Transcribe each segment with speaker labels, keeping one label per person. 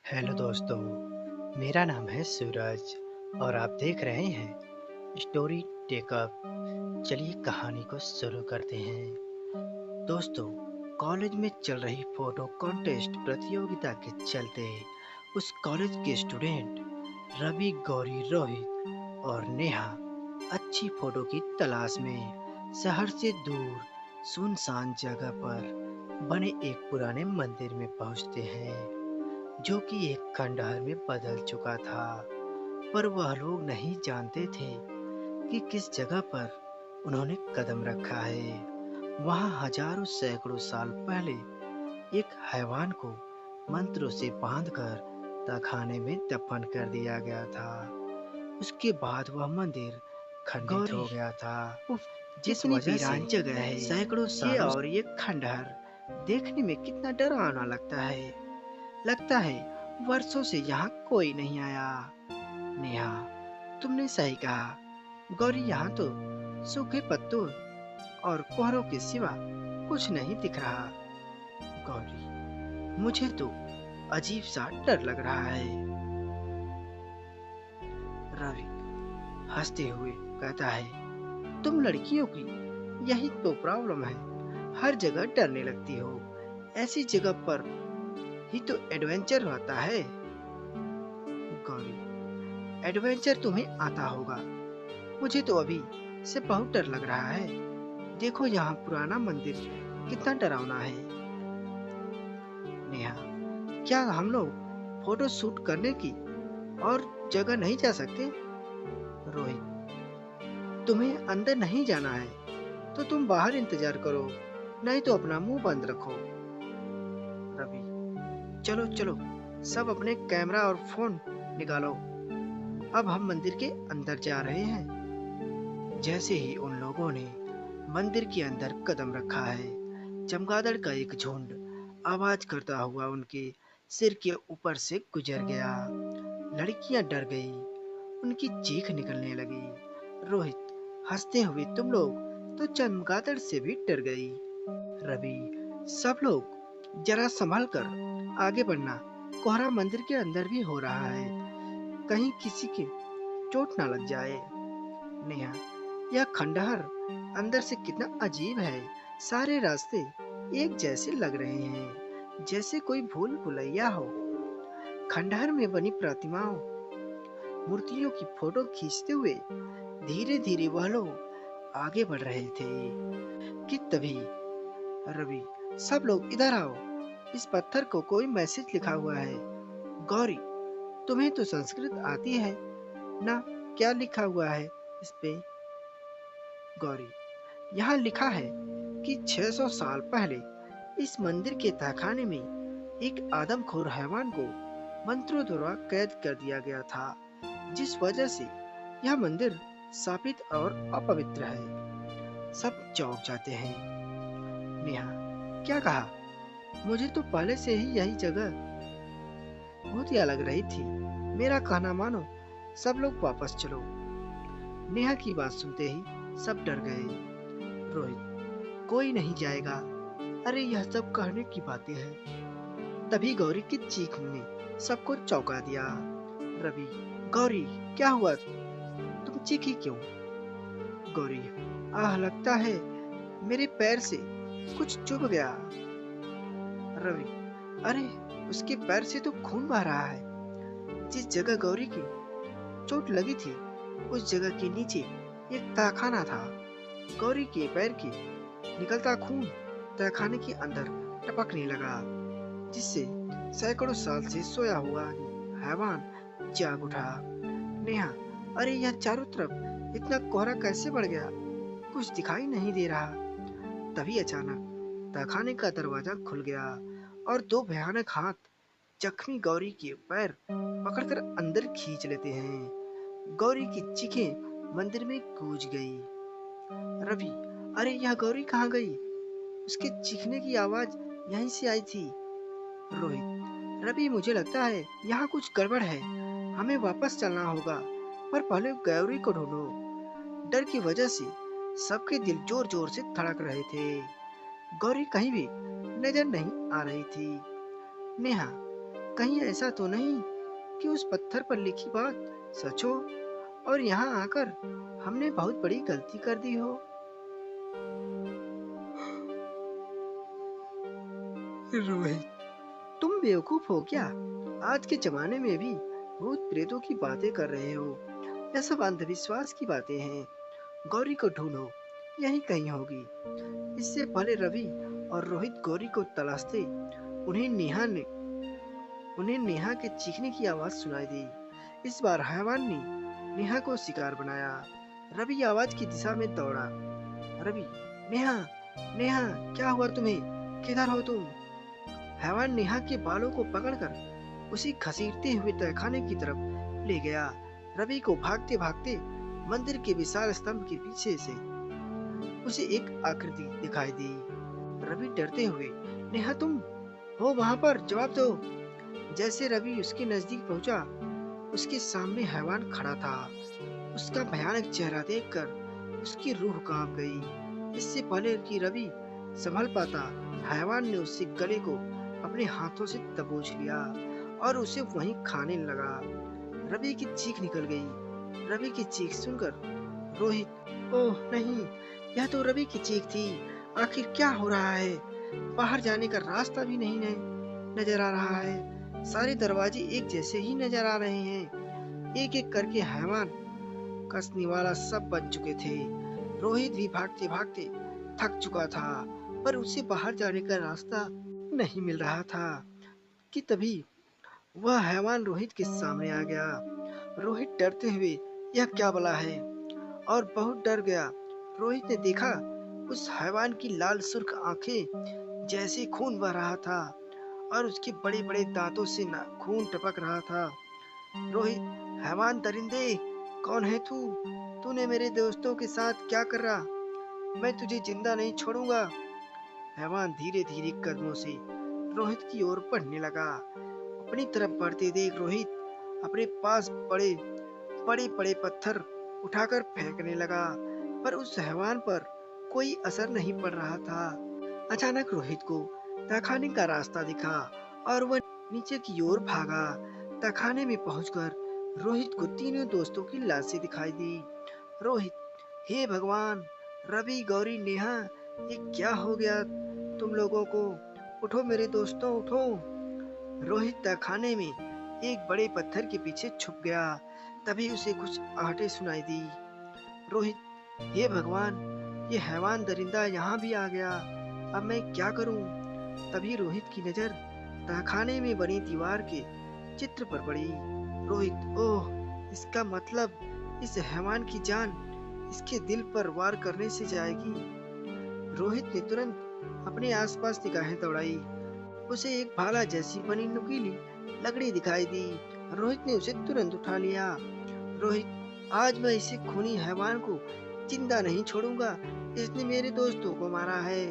Speaker 1: Hello दोस्तों, मेरा नाम है सूरज और आप देख रहे हैं स्टोरी टेकअप। चलिए कहानी को शुरू करते हैं। दोस्तों, कॉलेज में चल रही फोटो कॉन्टेस्ट प्रतियोगिता के चलते उस कॉलेज के स्टूडेंट रवि, गौरी, रोहित और नेहा अच्छी फोटो की तलाश में शहर से दूर सुनसान जगह पर बने एक पुराने मंदिर में पहुंचते हैं, जो कि एक खंडहर में बदल चुका था। पर वह लोग नहीं जानते थे कि किस जगह पर उन्होंने कदम रखा है। वहां हजारों सैकड़ों साल पहले एक हैवान को मंत्रों से बांधकर तहखाने में दफन कर दिया गया था। उसके बाद वह मंदिर खंडित हो गया था,
Speaker 2: उफ,
Speaker 1: जिस
Speaker 2: कितनी
Speaker 1: वजह से
Speaker 2: वीरान जगह है ये।
Speaker 1: सैकड़ों
Speaker 2: ये
Speaker 1: सालों
Speaker 2: और ये खंडहर देखने में कितना डरावना लगता है। लगता है वर्षों से यहाँ कोई नहीं आया। नेहा, तुमने सही कहा। गौरी, यहाँ तो सूखे पत्तों और कोहरों के सिवा कुछ नहीं दिख रहा। गौरी, मुझे तो अजीब सा डर लग रहा है। रवि हंसते हुए कहता है, तुम लड़कियों की यही तो प्रॉब्लम है, हर जगह डरने लगती हो। ऐसी जगह पर ही तो एडवेंचर होता है। गौरी, एडवेंचर तुम्हें आता होगा, मुझे तो अभी से बहुत डर लग रहा है। देखो यहाँ पुराना मंदिर कितना डरावना है। नेहा, क्या हम लोग फोटो शूट करने की और जगह नहीं जा सकते? रोहित, तुम्हें अंदर नहीं जाना है तो तुम बाहर इंतजार करो, नहीं तो अपना मुंह बंद रखो। रवि, चलो चलो, सब अपने कैमरा और फोन निकालो, अब हम मंदिर के अंदर जा रहे हैं। जैसे ही उन लोगों ने मंदिर के अंदर कदम रखा है, चमगादड़ का एक झुंड आवाज करता हुआ उनके सिर के ऊपर से गुजर गया। लड़कियां डर गई, उनकी चीख निकलने लगी। रोहित हंसते हुए, तुम लोग तो चमगादड़ से भी डर गई। रवि, सब लोग जरा संभल कर आगे बढ़ना, कोहरा मंदिर के अंदर भी हो रहा है, कहीं किसी की चोट ना लग जाए। नेहा, यह खंडहर अंदर से कितना अजीब है। सारे रास्ते एक जैसे लग रहे हैं, जैसे कोई भूल भुलैया हो। खंडहर में बनी प्रतिमाओं, मूर्तियों की फोटो खींचते हुए धीरे धीरे वह लोग आगे बढ़ रहे थे कि तभी रवि, सब लोग इधर आओ, इस पत्थर को कोई मैसेज लिखा हुआ है। गौरी, तुम्हें तो संस्कृत आती है ना, क्या लिखा हुआ है इस पे? गौरी, यहाँ लिखा है कि 600 साल पहले इस मंदिर के तहखाने में एक आदमखोर हैवान को मंत्रों द्वारा कैद कर दिया गया था, जिस वजह से यह मंदिर शापित और अपवित्र है। सब चौंक जाते हैं। नेहा, क्या कहा? मुझे तो पहले से ही यही जगह भूतिया लग रही थी। मेरा कहना मानो, सब लोग वापस चलो। नेहा की बात सुनते ही सब डर गए। रोहित, कोई नहीं जाएगा। अरे यह सब कहने की बातें हैं। तभी गौरी की चीख ने सबको चौंका दिया। रवि, गौरी, क्या हुआ, तुम चीखी क्यों? गौरी, आह, लगता है मेरे पैर से कुछ चुभ गया। रवि, अरे उसके पैर से तो खून बह रहा है। जिस जगह गौरी की चोट लगी थी उस जगह के नीचे एक तहखाना था। गौरी के पैर की निकलता खून तहखाने के अंदर टपकने लगा, जिससे सैकड़ों साल से सोया हुआ हैवान जाग उठा। नेहा, अरे यह चारों तरफ इतना कोहरा कैसे बढ़ गया, कुछ दिखाई नहीं दे रहा। तभी अचानक तहखाने का दरवाजा खुल गया और दो भयानक हाथ जख्मी गौरी के पैर पकड़कर अंदर खींच लेते हैं। गौरी की चीखें मंदिर में गूंज गई। रवि, अरे यह गौरी कहाँ गई? उसके चीखने की आवाज यहीं से आई थी। रोहित, रवि, मुझे लगता है यहाँ कुछ गड़बड़ है, हमें वापस चलना होगा, पर पहले गौरी को ढूंढो। डर की वजह से सबके दिल जोर जोर से धड़क रहे थे। गौरी कहीं भी नजर नहीं आ रही थी। नेहा, कहीं ऐसा तो नहीं कि उस पत्थर पर लिखी बात सच हो और यहाँ आकर हमने बहुत बड़ी गलती कर दी हो। रोहित, तुम बेवकूफ हो क्या? आज के जमाने में भी भूत प्रेतों की बातें कर रहे हो। यह सब अंधविश्वास की बातें हैं। गौरी को ढूंढो, यहीं कहीं होगी। इससे पहले रवि और रोहित गौरी को तलाशते, उन्हें नेहा के चीखने की आवाज सुनाई दी। इस बार हैवान ने नेहा को शिकार बनाया। रवि आवाज की दिशा में दौड़ा। रवि, नेहा, नेहा, क्या हुआ तुम्हें? किधर हो तुम? हैवान नेहा के बालों को पकड़कर उसी घसीटते हुए तहखाने की तरफ ले गया। रवि को भागते भागते मंदिर के विशाल स्तंभ के पीछे से उसे एक आकृति दिखाई दी। रवि डरते हुए, नेहा तुम हो वहां पर, जवाब दो। जैसे रवि उसके नजदीक पहुंचा, उसके सामने हैवान खड़ा था। उसका भयानक चेहरा देखकर उसकी रूह कांप गई। इससे पहले कि रवि संभल पाता, हैवान ने उससे गले को अपने हाथों से दबोच लिया और उसे वहीं खाने लगा। रवि की चीख निकल गई। रवि की चीख सुनकर रोहित, ओह नहीं, यह तो रवि की चीख थी। आखिर क्या हो रहा है? बाहर जाने का रास्ता भी नहीं नजर आ रहा है। सारे दरवाजे एक जैसे ही नजर आ रहे हैं। एक एक करके हैवान कसने वाला सब बन चुके थे। रोहित भी भागते भागते थक चुका था, पर उसे बाहर जाने का रास्ता नहीं मिल रहा था कि तभी वह हैवान रोहित के सामने आ गया। रोहित डरते हुए, यह क्या बला है, और बहुत डर गया। रोहित ने देखा उस हैवान की लाल सुर्ख आंखें जैसे खून बह रहा था और उसके बड़े बड़े दांतों से खून टपक रहा था। रोहित, हैवान दरिंदे, कौन है तू? तूने मेरे दोस्तों के साथ क्या कर रहा? मैं तुझे जिंदा नहीं छोड़ूंगा। हैवान धीरे धीरे कदमों से रोहित की ओर बढ़ने लगा। अपनी तरफ बढ़ते देख रोहित अपने पास बड़े बड़े बड़े पत्थर उठाकर फेंकने लगा, पर उस हैवान पर कोई असर नहीं पड़ रहा था। अचानक रोहित को तहखाने का रास्ता दिखा और वह नीचे की ओर भागा। तहखाने में पहुंचकर रोहित को तीनों दोस्तों की लाशें दिखाई दी। रोहित, हे भगवान! रवि, गौरी, नेहा, ये क्या हो गया तुम लोगों को? उठो मेरे दोस्तों, उठो। रोहित तहखाने में एक बड़े पत्थर के पीछे छुप गया। तभी उसे कुछ आहटें सुनाई दी। रोहित, हे भगवान! ये हैवान दरिंदा यहाँ भी आ गया। अब मैं क्या करूं? तभी रोहित की नजर तहखाने में बनी दीवार के चित्र पर पड़ी। रोहित, ओह, इसका मतलब इस हैवान की जान इसके दिल पर वार करने से जाएगी। रोहित ने तुरंत अपने आसपास निगाहें दौड़ाई। उसे एक भाला जैसी बनी नुकीली लकड़ी दिखाई दी। रोहित ने उसे तुरंत उठा लिया। रोहित, आज मैं इसे खूनी हैवान को जिंदा नहीं छोड़ूंगा। इसने मेरे दोस्तों को मारा है।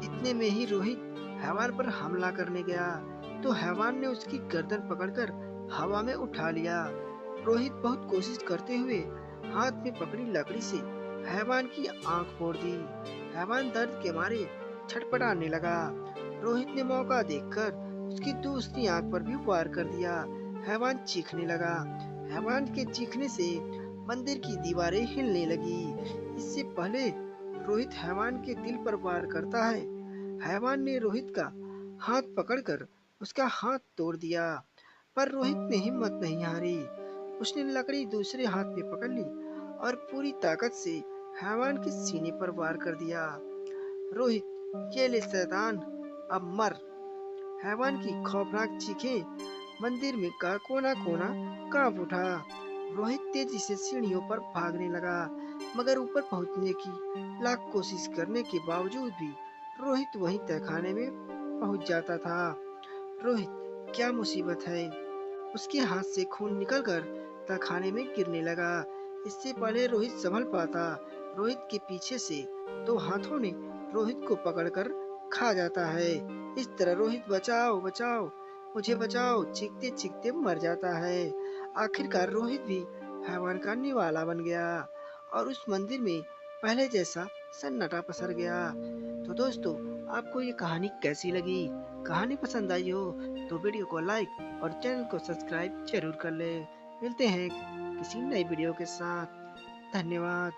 Speaker 2: इतने में ही रोहित हैवान पर हमला करने गया तो हैवान ने उसकी गर्दन पकड़कर हवा में उठा लिया। रोहित बहुत कोशिश करते हुए हाथ में पकड़ी लकड़ी से हैवान की आंख फोड़ दी। हैवान दर्द के मारे छटपटाने लगा। रोहित ने मौका देखकर उसकी दूसरी आंख पर भी वार कर दिया। हैवान चीखने लगा। हैवान के चीखने से मंदिर की दीवारें हिलने लगी। इससे पहले रोहित हैवान के दिल पर वार करता है, हैवान ने रोहित का हाथ पकड़कर उसका हाथ तोड़ दिया। पर रोहित ने हिम्मत नहीं हारी। उसने लकड़ी दूसरे हाथ में पकड़ ली और पूरी ताकत से हैवान के सीने पर वार कर दिया। रोहित, ये ले शैतान, अब मर। हैवान की खौफनाक चीखें मंदिर में का कोना कोना कांप उठा। रोहित तेजी से सीढ़ियों पर भागने लगा, मगर ऊपर पहुंचने की लाख कोशिश करने के बावजूद भी रोहित वहीं तहखाने में पहुंच जाता था। रोहित, क्या मुसीबत है? उसके हाथ से खून निकलकर तहखाने में गिरने लगा। इससे पहले रोहित संभल पाता, रोहित के पीछे से दो हाथों ने रोहित को पकड़कर खा जाता है। इस तरह रोहित बचाओ बचाओ, मुझे बचाओ, चीखते चीखते मर जाता है। आखिरकार रोहित भी हैवान का निवाला बन गया और उस मंदिर में पहले जैसा सन्नाटा पसर गया। तो दोस्तों, आपको ये कहानी कैसी लगी? कहानी पसंद आई हो तो वीडियो को लाइक और चैनल को सब्सक्राइब जरूर कर ले। मिलते हैं किसी नई वीडियो के साथ। धन्यवाद।